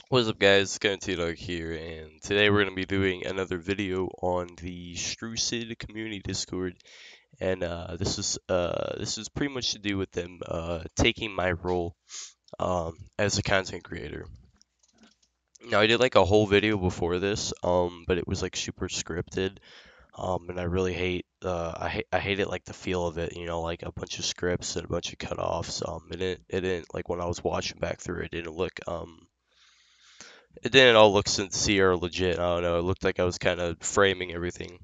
What's up, guys? Dog here, and today we're gonna be doing another video on the Strucid community Discord, and this is pretty much to do with them taking my role as a content creator. Now, I did like a whole video before this, but it was like super scripted, and I really hate it, like the feel of it, like a bunch of scripts and a bunch of cutoffs. It didn't like when I was watching back through it, it didn't all look sincere or legit. I don't know. It looked like I was kind of framing everything.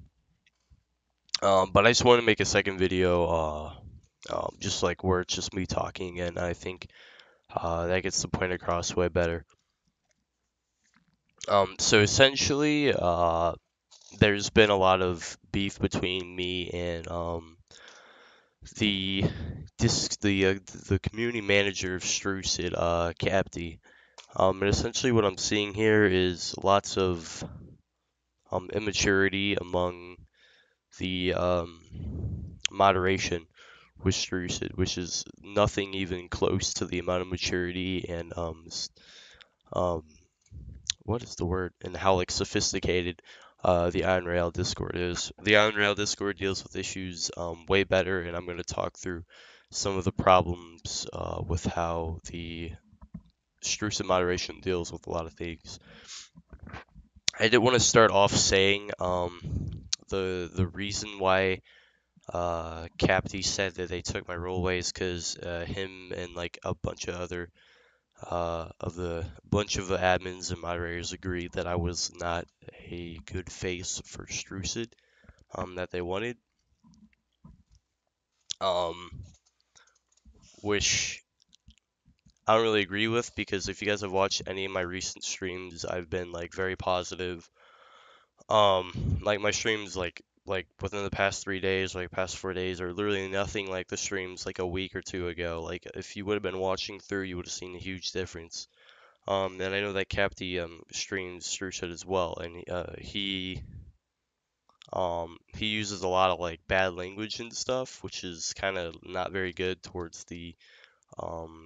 But I just want to make a second video, just like where it's just me talking, and I think that gets the point across way better. So essentially, there's been a lot of beef between me and the the community manager of Strucid, Capty. And essentially, what I'm seeing here is lots of immaturity among the moderation with Strucid, which is nothing even close to the amount of maturity and um, what is the word, and how like sophisticated the Iron Rail Discord is. The Iron Rail Discord deals with issues way better, and I'm going to talk through some of the problems with how the Strucid moderation deals with a lot of things. I did want to start off saying the reason why Capty said that they took my role away is because him and like a bunch of other bunch of the admins and moderators agreed that I was not a good face for Strucid that they wanted, um, which I don't really agree with, because if you guys have watched any of my recent streams, I've been like very positive. Like my streams, like within the past 3 days, like past 4 days, are literally nothing like the streams like a week or two ago. Like if you would have been watching through, you would have seen a huge difference. And I know that Capty streams Strucid as well, and he uses a lot of like bad language and stuff, which is kind of not very good towards the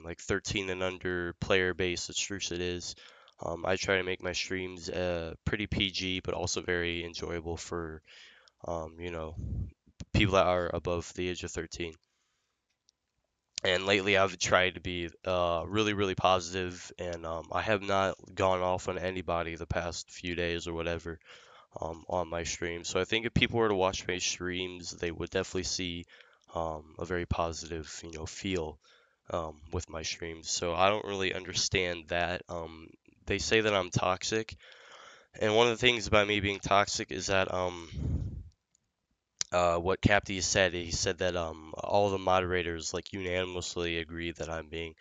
like 13 and under player base that Strucid is. I try to make my streams pretty PG, but also very enjoyable for you know, people that are above the age of 13. And lately, I've tried to be really, really positive, and I have not gone off on anybody the past few days or whatever on my stream. So I think if people were to watch my streams, they would definitely see a very positive, feel with my streams. So I don't really understand that. They say that I'm toxic, and one of the things about me being toxic is that what Capty said. He said that all the moderators like unanimously agree that I'm being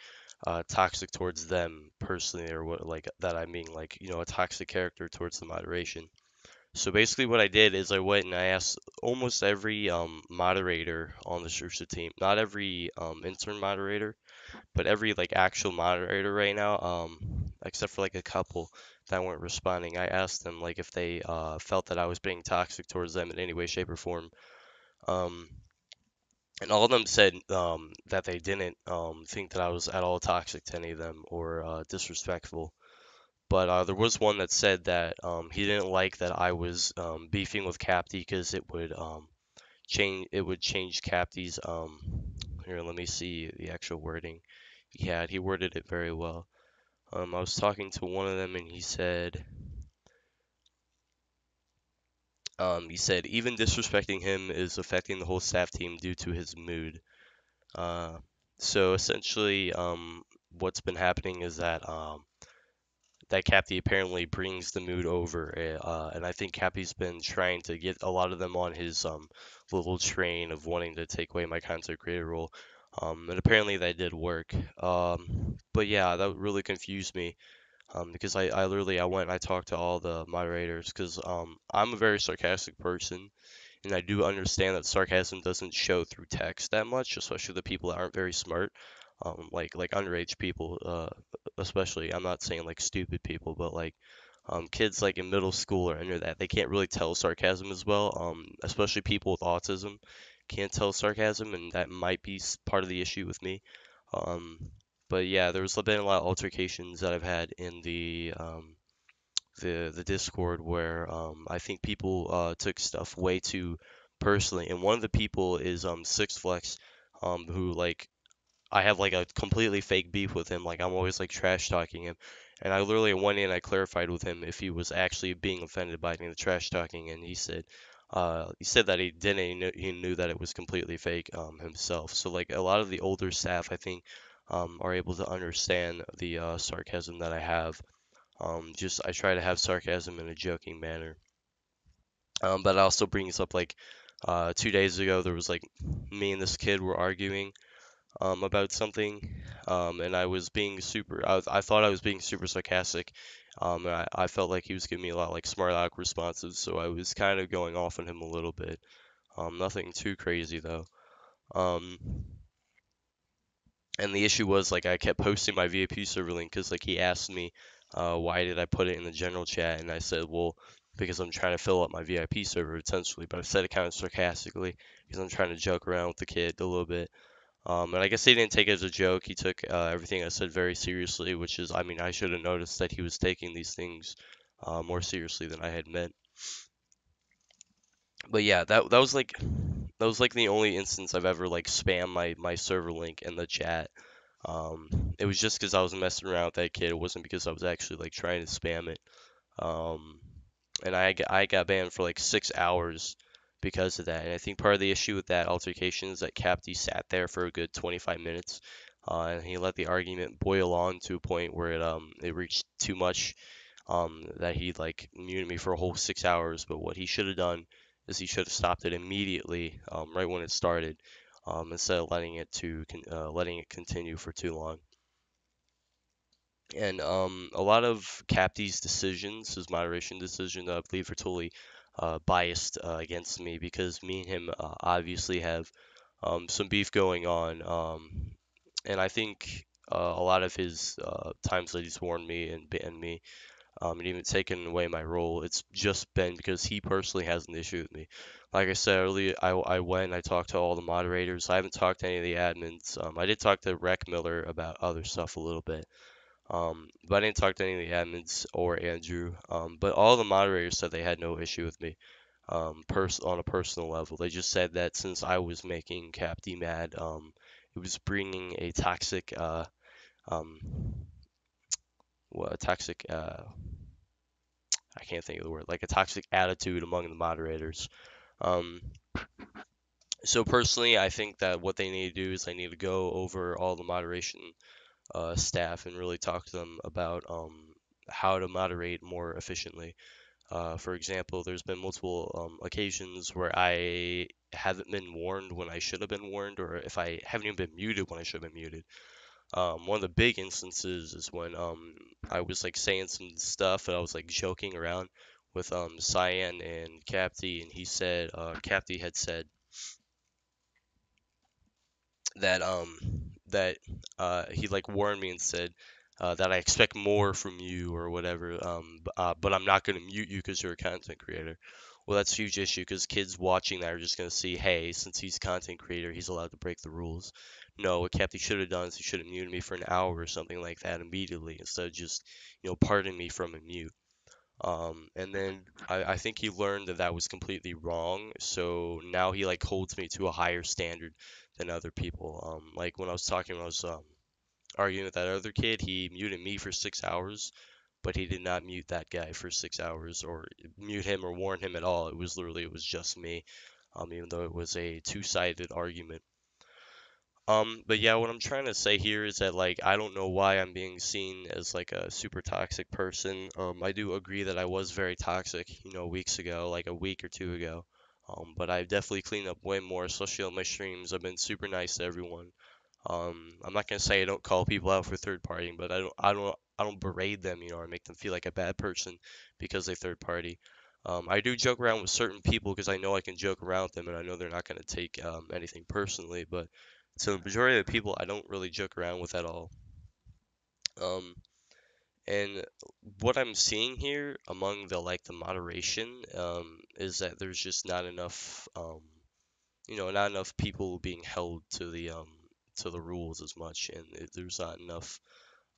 toxic towards them personally, or what, like that I'm being like a toxic character towards the moderation. So basically, what I did is I went and I asked almost every moderator on the Structure team, not every intern moderator, but every like actual moderator right now, except for like a couple that weren't responding. I asked them like if they felt that I was being toxic towards them in any way, shape, or form. Um, and all of them said that they didn't think that I was at all toxic to any of them, or disrespectful. But there was one that said that he didn't like that I was beefing with Capty because it would change Capty's here, let me see the actual wording he had. He worded it very well. I was talking to one of them, and he said even disrespecting him is affecting the whole staff team due to his mood. Uh, so essentially, what's been happening is that Cappy apparently brings the mood over, and I think Cappy's been trying to get a lot of them on his little train of wanting to take away my content creator role. And apparently that did work. But yeah, that really confused me, because I literally I went and I talked to all the moderators, because I'm a very sarcastic person, and I do understand that sarcasm doesn't show through text that much, especially the people that aren't very smart, like underage people, especially. I'm not saying like stupid people, but like kids like in middle school or under that, they can't really tell sarcasm as well. Especially people with autism can't tell sarcasm, and that might be part of the issue with me. Um, But yeah, there's been a lot of altercations that I've had in the Discord where I think people took stuff way too personally, and one of the people is Six Flex, who like I have like a completely fake beef with him. Like I'm always like trash talking him, and I literally went in and I clarified with him if he was actually being offended by me the trash talking, and he said that he didn't. He knew that it was completely fake himself. So like a lot of the older staff, I think, are able to understand the sarcasm that I have. Just I try to have sarcasm in a joking manner. But it also brings up like 2 days ago there was like me and this kid were arguing about something, and I was being I thought I was being super sarcastic, and I felt like he was giving me a lot of like smart aleck responses, so I was kind of going off on him a little bit. Nothing too crazy though. Um, and the issue was like I kept posting my VIP server link because like he asked me, why did I put it in the general chat, and I said, well, because I'm trying to fill up my VIP server essentially, but I said it kind of sarcastically because I'm trying to joke around with the kid a little bit. And I guess he didn't take it as a joke. He took everything I said very seriously, which is, I mean, I should have noticed that he was taking these things more seriously than I had meant. But yeah, that was like the only instance I've ever like spam my server link in the chat. It was just because I was messing around with that kid. It wasn't because I was actually like trying to spam it. Um, and I got banned for like 6 hours because of that. And I think part of the issue with that altercation is that Capty sat there for a good 25 minutes, and he let the argument boil on to a point where it reached too much, that he like muted me for a whole 6 hours. But what he should have done is he should have stopped it immediately, right when it started, instead of letting it continue for too long. And a lot of Capty's decisions, his moderation decisions, I believe, are totally biased against me because me and him obviously have some beef going on. And I think a lot of his times that he's warned me and banned me, and even taken away my role, it's just been because he personally has an issue with me. Like I said earlier, I went and I talked to all the moderators. I haven't talked to any of the admins. I did talk to Rec Miller about other stuff a little bit. But I didn't talk to any of the admins or Andrew. But all the moderators said they had no issue with me, on a personal level. They just said that since I was making Cap D mad, it was bringing a toxic, um, well, a toxic, I can't think of the word, like a toxic attitude among the moderators. Um, so personally, I think that what they need to do is they need to go over all the moderation staff and really talk to them about how to moderate more efficiently. For example, there's been multiple occasions where I haven't been warned when I should have been warned, or if I haven't even been muted when I should have been muted. One of the big instances is when I was like saying some stuff and I was like joking around with Cyan and Capty, and Capty had said that he like warned me and said that I expect more from you or whatever. But I'm not gonna mute you because you're a content creator. Well, that's a huge issue because kids watching that are just gonna see, hey, since he's a content creator, he's allowed to break the rules. No, what Captain should have done is he should have muted me for an hour or something like that immediately instead of just, pardoning me from a mute. And then I think he learned that that was completely wrong. So now he like holds me to a higher standard than other people. Like when I was arguing with that other kid, he muted me for 6 hours, but he did not mute that guy for 6 hours or mute him or warn him at all. It was just me. Even though it was a two-sided argument. But yeah, what I'm trying to say here is that like I don't know why I'm being seen as like a super toxic person. I do agree that I was very toxic, weeks ago, like a week or two ago. But I've definitely cleaned up way more, especially on my streams. I've been super nice to everyone. I'm not gonna say I don't call people out for third partying, but I don't berate them, or make them feel like a bad person because they third party. I do joke around with certain people because I know I can joke around with them and I know they're not gonna take anything personally. But so the majority of the people I don't really joke around with at all. Um, and what I'm seeing here among the moderation is that there's just not enough not enough people being held to to the rules as much, and there's not enough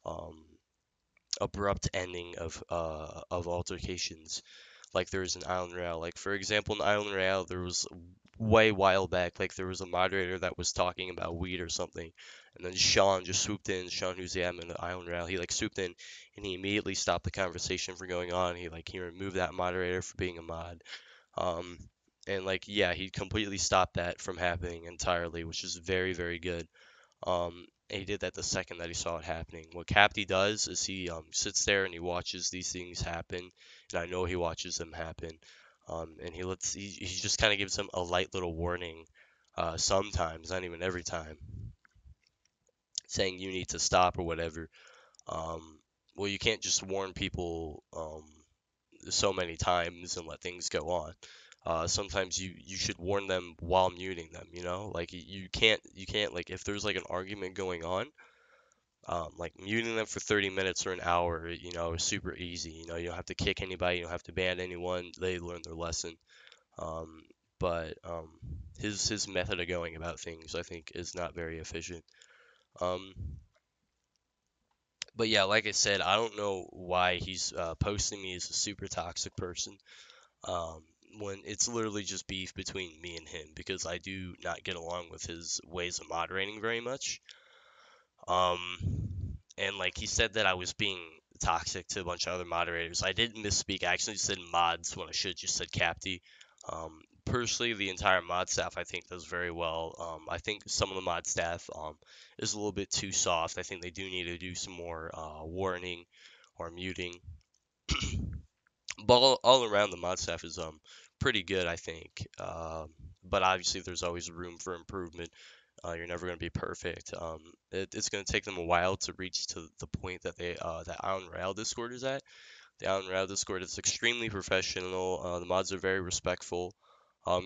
um, abrupt ending of altercations like there is in Island Royale. Like for example, in Island Royale, there was way while back, like there was a moderator that was talking about weed or something, and then Sean just swooped in. Sean, who's the admin of Island Royale, he like swooped in and he immediately stopped the conversation from going on. He removed that moderator for being a mod. Um, and like yeah, he completely stopped that from happening entirely, which is very very good. And he did that the second that he saw it happening. What Capty does is he sits there and he watches these things happen, and I know he watches them happen. And he just kind of gives them a light little warning, sometimes, not even every time, saying you need to stop or whatever. Um, well, you can't just warn people so many times and let things go on. Sometimes you should warn them while muting them. You know, like you can't like if there's like an argument going on, like muting them for 30 minutes or an hour, is super easy. You don't have to kick anybody, you don't have to ban anyone. They learn their lesson. Um, but his method of going about things, I think, is not very efficient. Um, but yeah, like I said, I don't know why he's posting me as a super toxic person. Um, when it's literally just beef between me and him because I do not get along with his ways of moderating very much. And like he said that I was being toxic to a bunch of other moderators. I didn't misspeak. I actually said mods when I should have just said Capty. Personally, the entire mod staff I think does very well. I think some of the mod staff is a little bit too soft. I think they do need to do some more warning or muting. But all around the mod staff is pretty good, I think. But obviously, there's always room for improvement. You're never going to be perfect. It's going to take them a while to reach to the point that that Island Rail Discord is at. The Island Rail Discord is extremely professional. The mods are very respectful.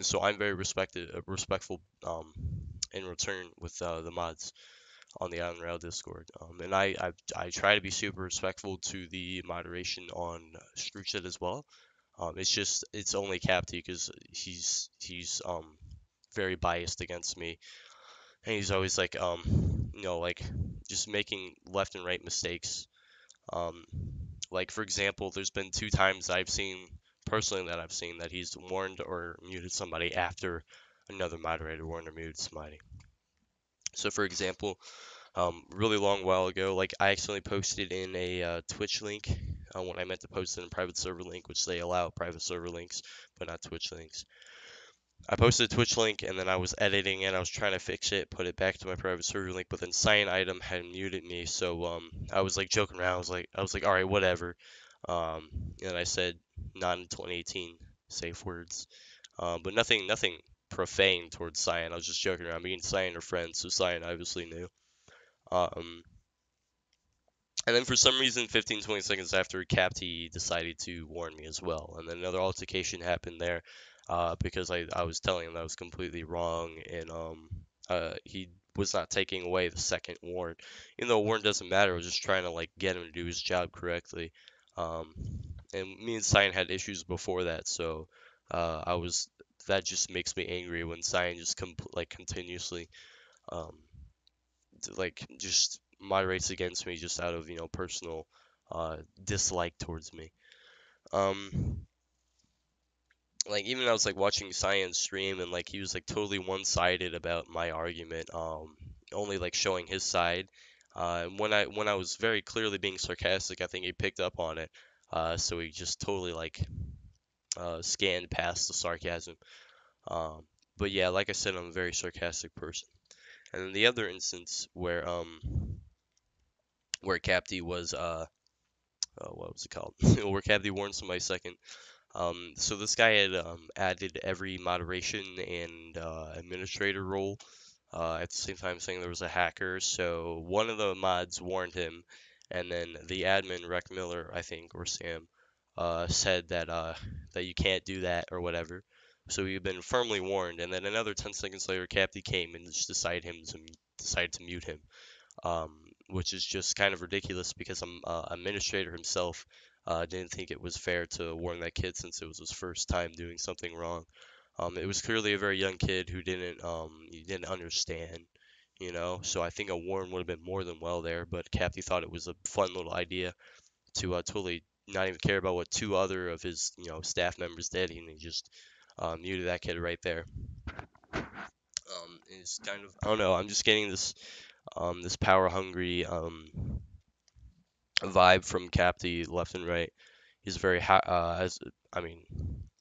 So I'm very respectful in return with the mods on the Island Rail Discord. And I try to be super respectful to the moderation on Strucid as well. It's only Capty because he's very biased against me, and he's always like like just making left and right mistakes. Um, like for example, there's been two times I've seen that he's warned or muted somebody after another moderator warned or muted somebody. So for example, really long while ago, like I accidentally posted in a Twitch link when I meant to post it in a private server link, which they allow private server links, but not Twitch links. I posted a Twitch link and then I was editing it. I was trying to fix it, put it back to my private server link, but then Cyan Item had muted me, so I was like joking around. I was like, all right, whatever. Um, and I said not in 2018 safe words, but nothing profane towards Cyan. I was just joking around. Me and Cyan are friends, so Cyan obviously knew. Um, and then for some reason, 15, 20 seconds after, Capty decided to warn me as well. And then another altercation happened there because I was telling him that was completely wrong. And he was not taking away the second warn. Even though a warn doesn't matter, I was just trying to like get him to do his job correctly. Um, and me and Cyan had issues before that. So I was that just makes me angry when Cyan just continuously um, like just moderates against me just out of personal dislike towards me. Um, like even I was like watching Cyan's stream and like he was like totally one-sided about my argument, only like showing his side. And when I was very clearly being sarcastic, I think he picked up on it. So he just totally like scanned past the sarcasm. Um, but yeah, like I said, I'm a very sarcastic person. And then the other instance where Capty was what was it called? Where Capty warned somebody second. So this guy had added every moderation and administrator role at the same time, saying there was a hacker. So one of the mods warned him, and then the admin, Rec Miller, I think, or Sam, said that you can't do that or whatever. So he'd been firmly warned, and then another 10 seconds later, Capty came and just decided to mute him, which is just kind of ridiculous because I'm administrator himself didn't think it was fair to warn that kid since it was his first time doing something wrong. It was clearly a very young kid who didn't he didn't understand, So I think a Warren would have been more than well there, but Cappy thought it was a fun little idea to totally not even care about what two other of his, staff members did, and he just muted that kid right there. It's kind of, I don't know, I'm just getting this power hungry vibe from Cappy left and right. He's very as I mean,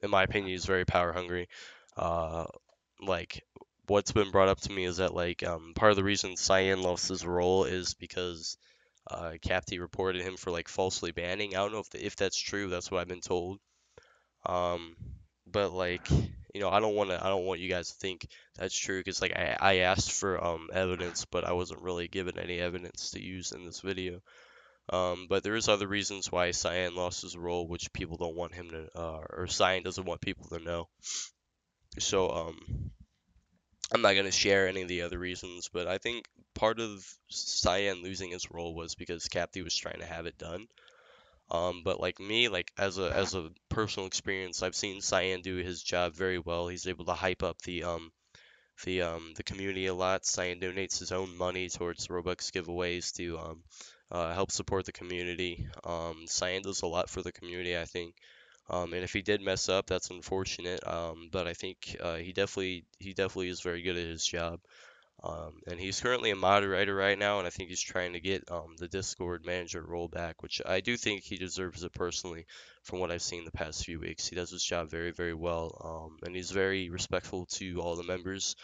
in my opinion, he's very power hungry. Uh, like what's been brought up to me is that like part of the reason Cyan lost his role is because Capty reported him for like falsely banning. I don't know if that's true. That's what I've been told. Um, but like I don't want you guys to think that's true because like I asked for evidence, but I wasn't really given any evidence to use in this video. But there is other reasons why Cyan lost his role, which people don't want him to, or Cyan doesn't want people to know. So I'm not gonna share any of the other reasons, but I think part of Cyan losing his role was because Capty was trying to have it done. But like me, like as a personal experience, I've seen Cyan do his job very well. He's able to hype up the community a lot. Cyan donates his own money towards Robux giveaways to help support the community. Cyan does a lot for the community, I think. And if he did mess up, that's unfortunate. But I think he definitely is very good at his job. And he's currently a moderator right now, and I think he's trying to get the Discord manager role back, which I do think he deserves it personally from what I've seen the past few weeks. He does his job very, very well, and he's very respectful to all the members.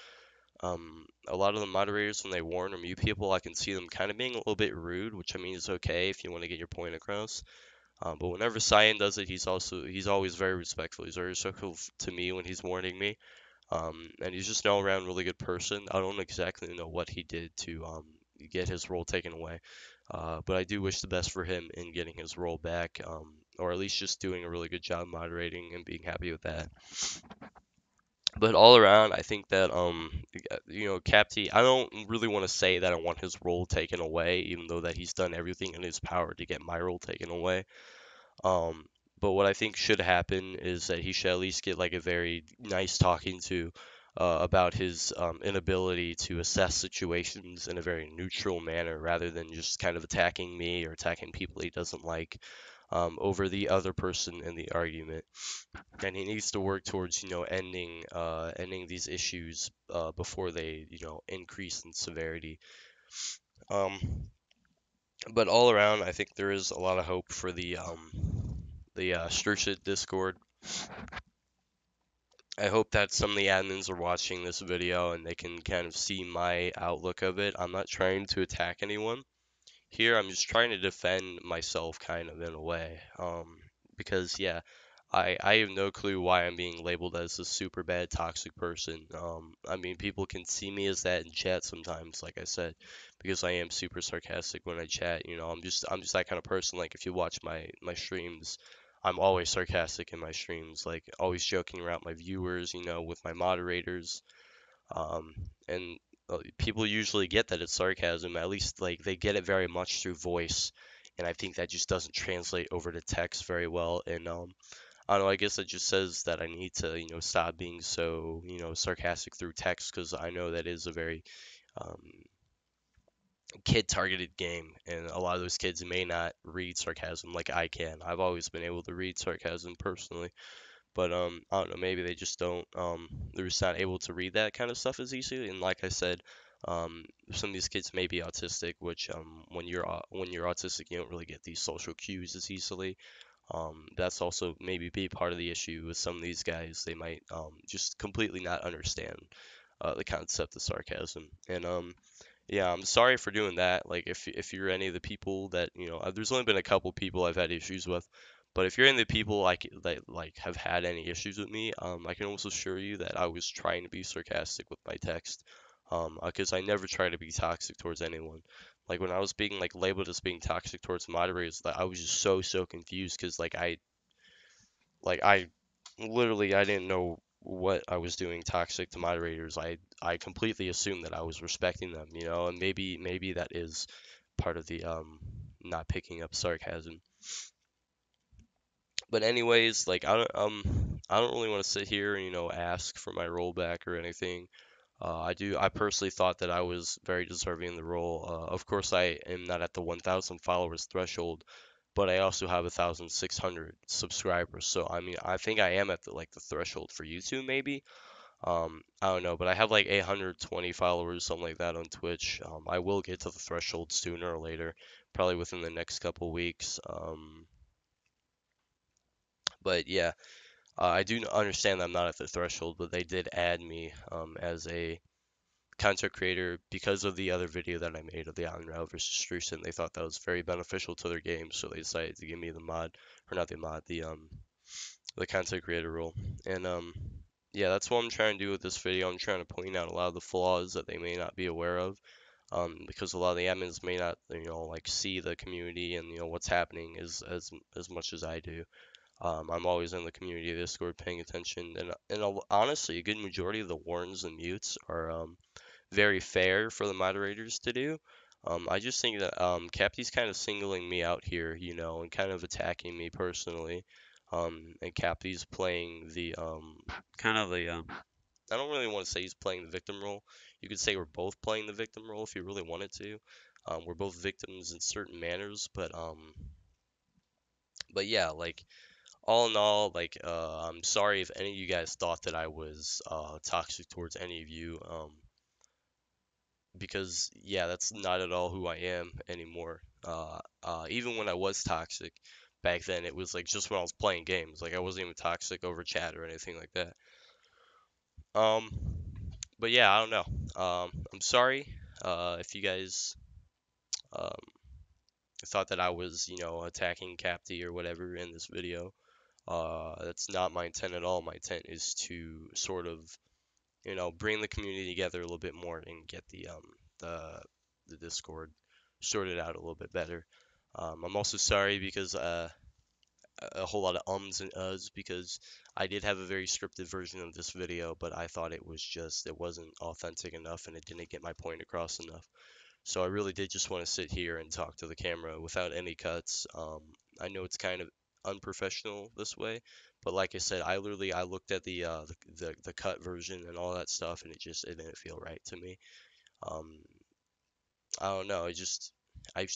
A lot of the moderators, when they warn or mute people, I can see them kind of being a little bit rude, which I mean is okay if you want to get your point across. But whenever Cyan does it, he's always very respectful. He's very respectful to me when he's warning me. And he's just an all-around really good person. I don't exactly know what he did to get his role taken away, but I do wish the best for him in getting his role back, or at least just doing a really good job moderating and being happy with that. But all around, I think that Capty, I don't really want to say that I want his role taken away, even though that he's done everything in his power to get my role taken away. Um, but what I think should happen is that he should at least get like a very nice talking to about his inability to assess situations in a very neutral manner rather than just kind of attacking me or attacking people he doesn't like over the other person in the argument. And he needs to work towards, ending these issues before they, increase in severity. Um, but all around, I think there is a lot of hope for the Strucid Discord. I hope that some of the admins are watching this video and they can kind of see my outlook of it. I'm not trying to attack anyone here. I'm just trying to defend myself kind of in a way. Because yeah, I have no clue why I'm being labeled as a super bad toxic person. I mean, people can see me as that in chat sometimes, like I said, because I am super sarcastic when I chat. I'm just that kind of person. Like if you watch my streams, I'm always sarcastic in my streams, like always joking around my viewers, with my moderators. Um, and people usually get that it's sarcasm. At least like they get it very much through voice, and I think that just doesn't translate over to text very well. And I don't know. I guess it just says that I need to, stop being so, sarcastic through text because I know that is a very um, kid-targeted game, and a lot of those kids may not read sarcasm like I can. I've always been able to read sarcasm personally, but I don't know. Maybe they just don't. They're just not able to read that kind of stuff as easily. And like I said, some of these kids may be autistic, which when you're autistic, you don't really get these social cues as easily. That's also maybe be part of the issue with some of these guys. They might just completely not understand the concept of sarcasm. And yeah, I'm sorry for doing that. Like if you're any of the people that there's only been a couple people I've had issues with, but if you're any of the people that like have had any issues with me, I can also assure you that I was trying to be sarcastic with my text, because I never try to be toxic towards anyone. Like when I was being like labeled as being toxic towards moderators, that I was just so confused because I literally I didn't know what I was doing toxic to moderators. I completely assumed that I was respecting them, and maybe that is part of the not picking up sarcasm. But anyways, like I don't really want to sit here and ask for my rollback or anything. I personally thought that I was very deserving of the role. Of course, I am not at the 1,000 followers threshold, but I also have 1,600 subscribers. So I mean, I think I am at the like the threshold for YouTube maybe. I don't know, but I have like 820 followers, something like that on Twitch. I will get to the threshold sooner or later, probably within the next couple weeks. But yeah, I do understand that I'm not at the threshold, but they did add me as a content creator because of the other video that I made of the Unreal versus Strucid. They thought that was very beneficial to their game, so they decided to give me the mod, or not the mod, the content creator role. And yeah, that's what I'm trying to do with this video. I'm trying to point out a lot of the flaws that they may not be aware of. Because a lot of the admins may not, like see the community and what's happening as much as I do. I'm always in the community Discord paying attention, and honestly, a good majority of the warns and mutes are very fair for the moderators to do. I just think that Capty's kind of singling me out here, and kind of attacking me personally. And Capty's playing the kind of the I don't really want to say he's playing the victim role. You could say we're both playing the victim role if you really wanted to. We're both victims in certain manners, but yeah, like all in all, like I'm sorry if any of you guys thought that I was toxic towards any of you. Because yeah, that's not at all who I am anymore. Even when I was toxic back then, it was like just when I was playing games. Like I wasn't even toxic over chat or anything like that. Um, but yeah, I don't know. I'm sorry if you guys um, thought that I was, attacking Capty or whatever in this video. That's not my intent at all. My intent is to sort of bring the community together a little bit more and get the the Discord sorted out a little bit better. I'm also sorry because a whole lot of ums and uhs because I did have a very scripted version of this video, but I thought it wasn't authentic enough and it didn't get my point across enough. So I really did just want to sit here and talk to the camera without any cuts. I know it's kind of unprofessional this way, but like I said, I looked at the cut version and all that stuff, and it didn't feel right to me. Um, I don't know, I just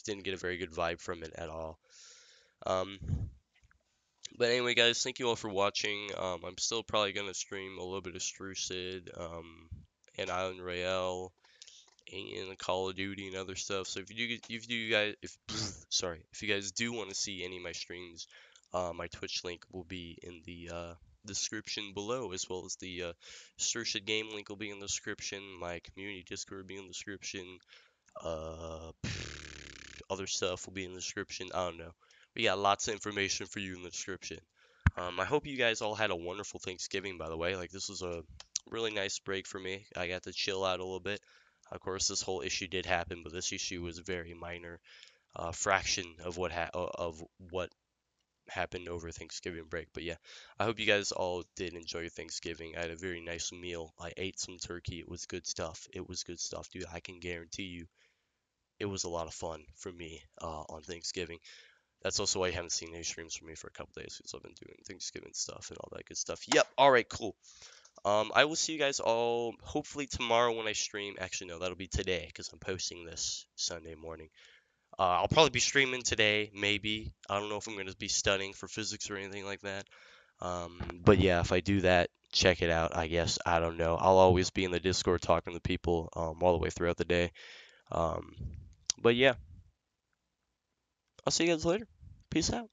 didn't get a very good vibe from it at all. Um, but anyway, guys, thank you all for watching. I'm still probably gonna stream a little bit of Strucid, and Island Royale and Call of Duty and other stuff. So if you guys, if sorry, if you guys do want to see any of my streams, my Twitch link will be in the description below, as well as the Strucid game link will be in the description. My community Discord will be in the description. Uh, Other stuff will be in the description. I don't know. We got lots of information for you in the description. I hope you guys all had a wonderful Thanksgiving, by the way. Like, this was a really nice break for me. I got to chill out a little bit. Of course, this whole issue did happen, but this issue was a very minor fraction of what happened over Thanksgiving break. But yeah, I hope you guys all did enjoy your Thanksgiving. I had a very nice meal. I ate some turkey. It was good stuff. It was good stuff, dude. I can guarantee you it was a lot of fun for me on Thanksgiving. That's also why you haven't seen any streams from me for a couple days because I've been doing Thanksgiving stuff and all that good stuff. Yep. All right. Cool. I will see you guys all hopefully tomorrow when I stream. Actually, no, that'll be today because I'm posting this Sunday morning. I'll probably be streaming today, maybe. I don't know if I'm going to be studying for physics or anything like that. But yeah, if I do that, check it out, I guess. I don't know. I'll always be in the Discord talking to people all the way throughout the day. Um, but yeah, I'll see you guys later. Peace out.